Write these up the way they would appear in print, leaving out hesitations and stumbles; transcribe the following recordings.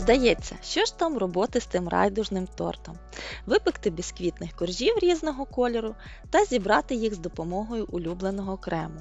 Здається, що ж там роботи з тим райдужним тортом? Випекти бісквітних коржів різного кольору та зібрати їх з допомогою улюбленого крему.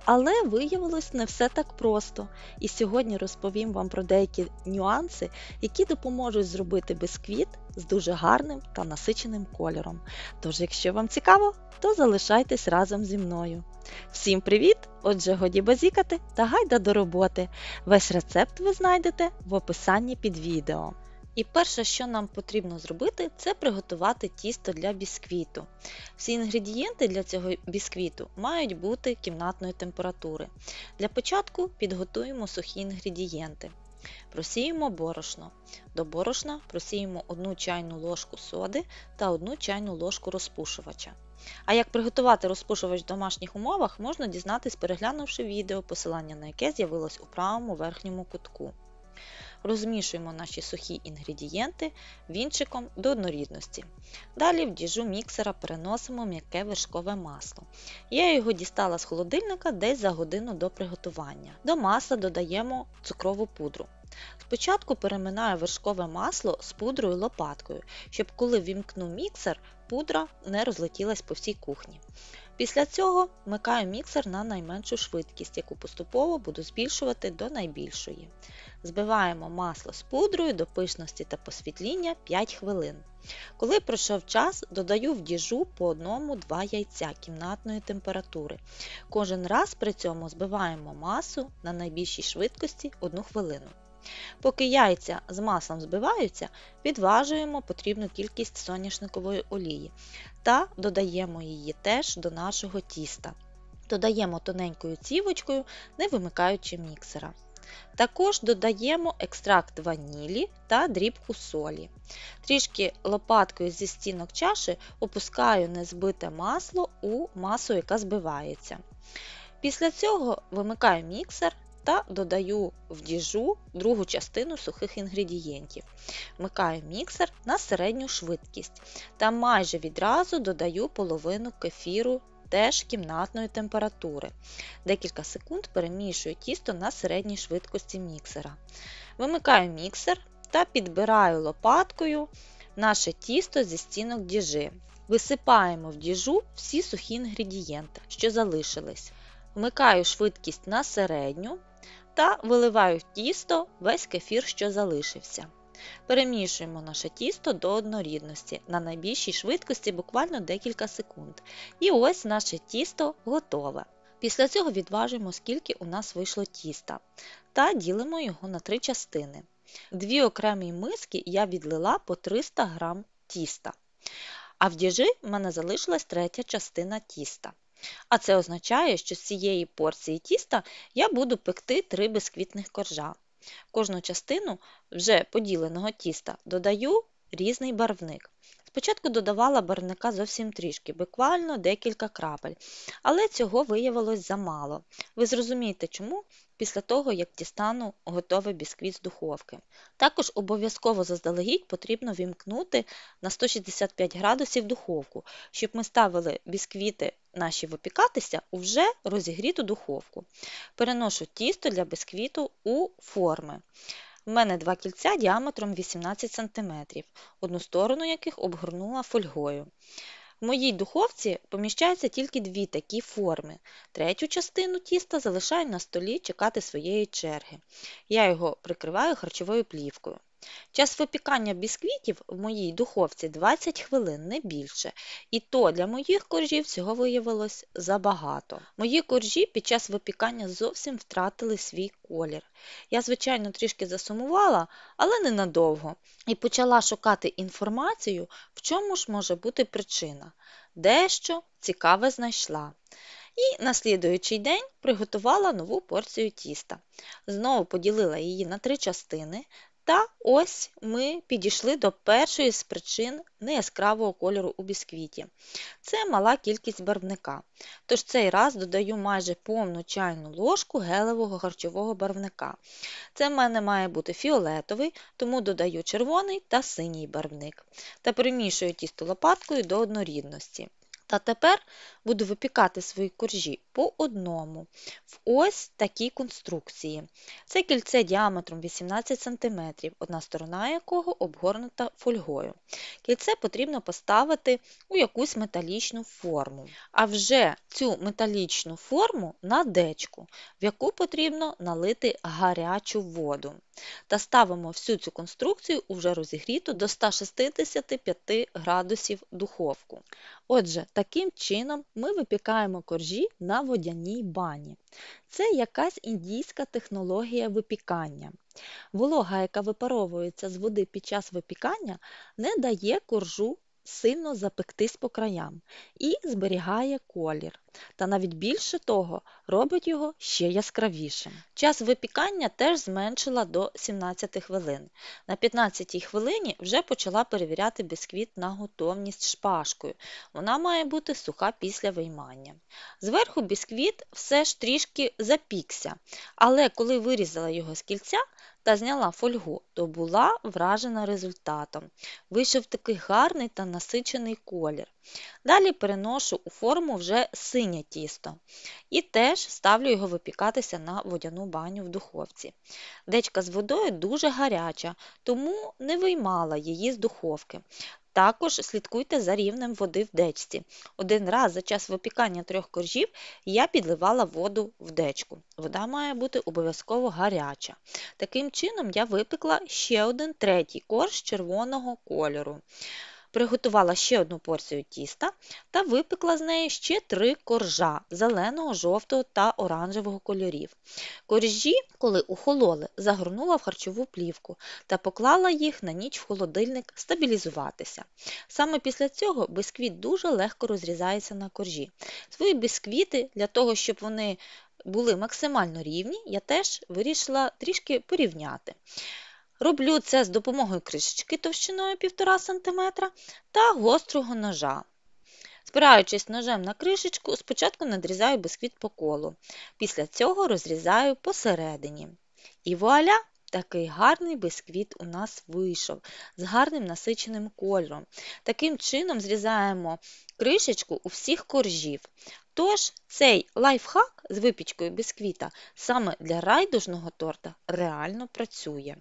Але виявилось не все так просто. І сьогодні розповім вам про деякі нюанси, які допоможуть зробити бісквіт з дуже гарним та насиченим кольором. Тож, якщо вам цікаво, то залишайтесь разом зі мною. Всім привіт! Отже, годі базікати та гайда до роботи. Весь рецепт ви знайдете в описанні під відео. І перше, що нам потрібно зробити, це приготувати тісто для бісквіту. Всі інгредієнти для цього бісквіту мають бути кімнатної температури. Для початку підготуємо сухі інгредієнти. Просіємо борошно. До борошна просіємо 1 чайну ложку соди та 1 чайну ложку розпушувача. А як приготувати розпушувач в домашніх умовах, можна дізнатись, переглянувши відео, посилання на яке з'явилось у правому верхньому кутку. Розмішуємо наші сухі інгредієнти вінчиком до однорідності. Далі в діжу міксера переносимо м'яке вершкове масло. Я його дістала з холодильника десь за годину до приготування. До масла додаємо цукрову пудру. Спочатку переминаю вершкове масло з пудрою лопаткою, щоб коли вімкну міксер, пудра не розлетілась по всій кухні. Після цього вмикаю міксер на найменшу швидкість, яку поступово буду збільшувати до найбільшої. Збиваємо масло з пудрою до пишності та посвітління 5 хвилин. Коли пройшов час, додаю в діжу по 1-2 яйця кімнатної температури. Кожен раз при цьому збиваємо масу на найбільшій швидкості 1 хвилину. Поки яйця з маслом збиваються, підважуємо потрібну кількість соняшникової олії та додаємо її теж до нашого тіста. Додаємо тоненькою цівочкою, не вимикаючи міксера. Також додаємо екстракт ванілі та дрібку солі. Трішки лопаткою зі стінок чаші опускаю незбите масло у масу, яка збивається. Після цього вимикаю міксер та додаю в діжу другу частину сухих інгредієнтів. Вмикаю міксер на середню швидкість та майже відразу додаю половину кефіру теж кімнатної температури. Декілька секунд перемішую тісто на середній швидкості міксера. Вимикаю міксер та підбираю лопаткою наше тісто зі стінок діжи. Висипаємо в діжу всі сухі інгредієнти, що залишились. Вмикаю швидкість на середню та виливаю в тісто весь кефір, що залишився. Перемішуємо наше тісто до однорідності на найбільшій швидкості буквально декілька секунд. І ось наше тісто готове. Після цього відважуємо, скільки у нас вийшло тіста та ділимо його на 3 частини. В 2 окремі миски я відлила по 300 г тіста, а в діжі в мене залишилась третя частина тіста. А це означає, що з цієї порції тіста я буду пекти 3 бісквітних коржа. В кожну частину вже поділеного тіста додаю різний барвник. Спочатку додавала барвника зовсім трішки, буквально декілька крапель, але цього виявилось замало. Ви зрозумієте чому після того, як дістану готовий бісквіт з духовки. Також обов'язково заздалегідь потрібно вімкнути на 165 градусів духовку, щоб ми ставили бісквіти наші випікатися у вже розігріту духовку. Переношу тісто для бісквіту у форми. У мене 2 кільця діаметром 18 см, одну сторону яких обгорнула фольгою. В моїй духовці поміщається тільки 2 такі форми. Третю частину тіста залишаю на столі чекати своєї черги. Я його прикриваю харчовою плівкою. Час випікання бісквітів в моїй духовці 20 хвилин, не більше. І то для моїх коржів цього виявилось забагато. Мої коржі під час випікання зовсім втратили свій колір. Я, звичайно, трішки засумувала, але ненадовго. І почала шукати інформацію, в чому ж може бути причина. Дещо цікаве знайшла. І на слідуючий день приготувала нову порцію тіста. Знову поділила її на 3 частини. Та ось ми підійшли до першої з причин неяскравого кольору у бісквіті. Це мала кількість барвника. Тож цей раз додаю майже повну чайну ложку гелевого харчового барвника. Це в мене має бути фіолетовий, тому додаю червоний та синій барвник. Та перемішую тісто лопаткою до однорідності. Та тепер буду випікати свої коржі по одному в ось такій конструкції. Це кільце діаметром 18 см, одна сторона якого обгорнута фольгою. Кільце потрібно поставити у якусь металічну форму. А вже цю металічну форму на дечку, в яку потрібно налити гарячу воду. Та ставимо всю цю конструкцію у вже розігріту до 165 градусів духовку. Отже, таким чином ми випікаємо коржі на водяній бані. Це якась індійська технологія випікання. Волога, яка випаровується з води під час випікання, не дає коржу сильно запектись по краям і зберігає колір. Та навіть більше того, робить його ще яскравішим. Час випікання теж зменшила до 17 хвилин. На 15 хвилині вже почала перевіряти бісквіт на готовність шпажкою. Вона має бути суха після виймання. Зверху бісквіт все ж трішки запікся, але коли вирізала його з кільця та зняла фольгу, то була вражена результатом. Вийшов такий гарний та насичений колір. Далі переношу у форму вже синє тісто і теж ставлю його випікатися на водяну баню в духовці. Дечка з водою дуже гаряча, тому не виймала її з духовки. Також слідкуйте за рівнем води в дечці. Один раз за час випікання 3 коржів я підливала воду в дечку. Вода має бути обов'язково гаряча. Таким чином я випекла ще один 3-й корж червоного кольору. Приготувала ще одну порцію тіста та випекла з неї ще 3 коржа зеленого, жовтого та оранжевого кольорів. Коржі, коли охололи, загорнула в харчову плівку та поклала їх на ніч в холодильник стабілізуватися. Саме після цього бісквіт дуже легко розрізається на коржі. Свої бісквіти, для того, щоб вони були максимально рівні, я теж вирішила трішки порівняти. Роблю це з допомогою кришечки товщиною 1,5 см та гострого ножа. Спираючись ножем на кришечку, спочатку надрізаю бісквіт по колу, після цього розрізаю посередині. І вуаля! Такий гарний бісквіт у нас вийшов, з гарним насиченим кольором. Таким чином зрізаємо кришечку у всіх коржів. Тож цей лайфхак з випічкою бісквіта саме для райдужного торта реально працює.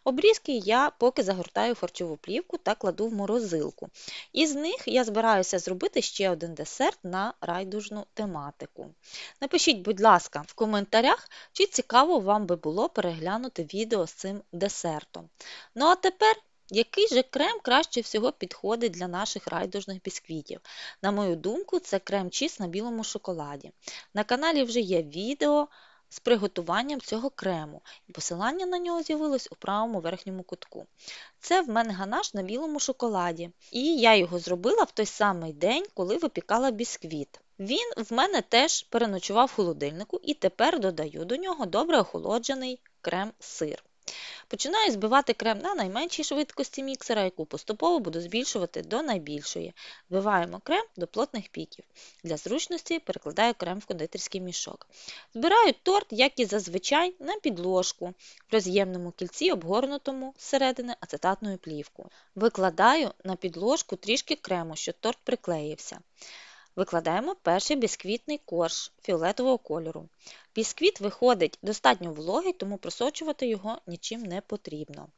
Обрізки я поки загортаю в харчову плівку та кладу в морозилку. Із них я збираюся зробити ще один десерт на райдужну тематику. Напишіть, будь ласка, в коментарях, чи цікаво вам би було переглянути відео з цим десертом. Ну а тепер, який же крем краще всього підходить для наших райдужних бісквітів? На мою думку, це крем-чіз на білому шоколаді. На каналі вже є відео з приготуванням цього крему, і посилання на нього з'явилось у правому верхньому кутку. Це в мене ганаш на білому шоколаді, і я його зробила в той самий день, коли випікала бісквіт. Він в мене теж переночував в холодильнику, і тепер додаю до нього добре охолоджений крем-сир. Починаю збивати крем на найменшій швидкості міксера, яку поступово буду збільшувати до найбільшої. Збиваємо крем до плотних піків. Для зручності перекладаю крем в кондитерський мішок. Збираю торт, як і зазвичай, на підложку в роз'ємному кільці, обгорнутому зсередини ацетатною плівкою. Викладаю на підложку трішки крему, щоб торт приклеївся. Викладаємо перший бісквітний корж фіолетового кольору. Бісквіт виходить достатньо вологий, тому просочувати його нічим не потрібно.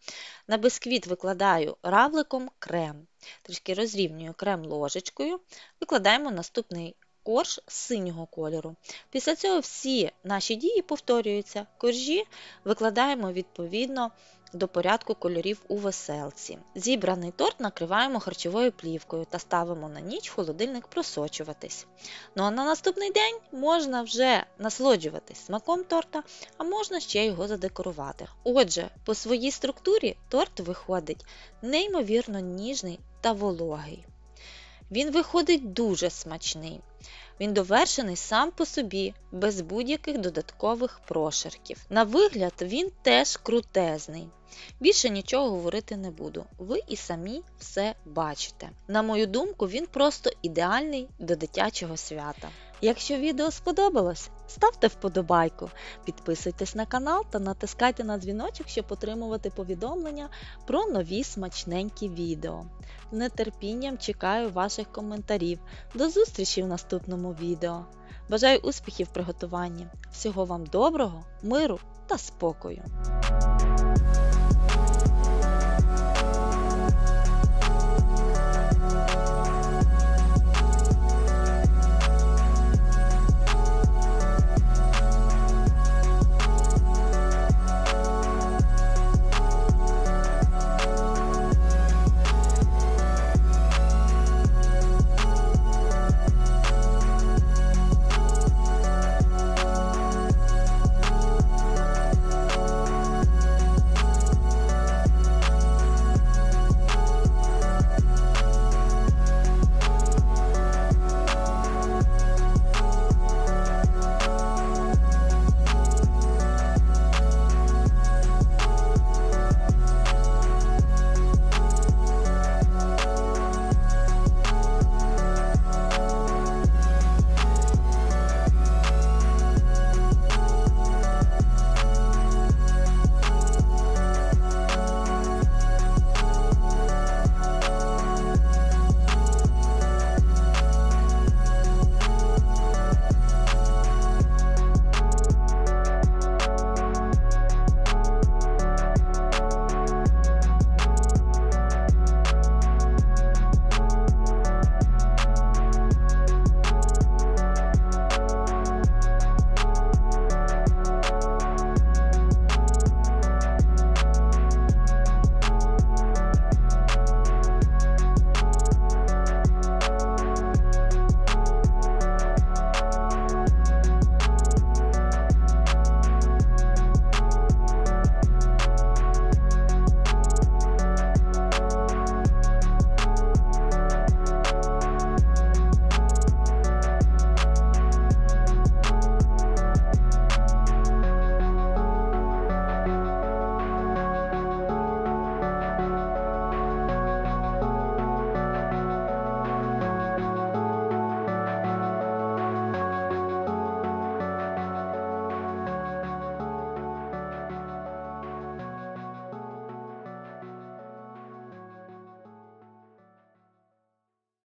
На бісквіт викладаю равликом крем. Трішки розрівнюю крем ложечкою. Викладаємо наступний корж синього кольору. Після цього всі наші дії повторюються. Коржі викладаємо відповідно до порядку кольорів у веселці. Зібраний торт накриваємо харчовою плівкою та ставимо на ніч в холодильник просочуватись. Ну а на наступний день можна вже насолоджуватись смаком торта, а можна ще його задекорувати. Отже, по своїй структурі торт виходить неймовірно ніжний та вологий. Він виходить дуже смачний. Він довершений сам по собі, без будь-яких додаткових прошарків. На вигляд він теж крутезний. Більше нічого говорити не буду, ви і самі все бачите. На мою думку, він просто ідеальний до дитячого свята. Якщо відео сподобалось, Ставте вподобайку, підписуйтесь на канал та натискайте на дзвіночок, щоб отримувати повідомлення про нові смачненькі відео. З нетерпінням чекаю ваших коментарів. До зустрічі в наступному відео. Бажаю успіхів в приготуванні. Всього вам доброго, миру та спокою!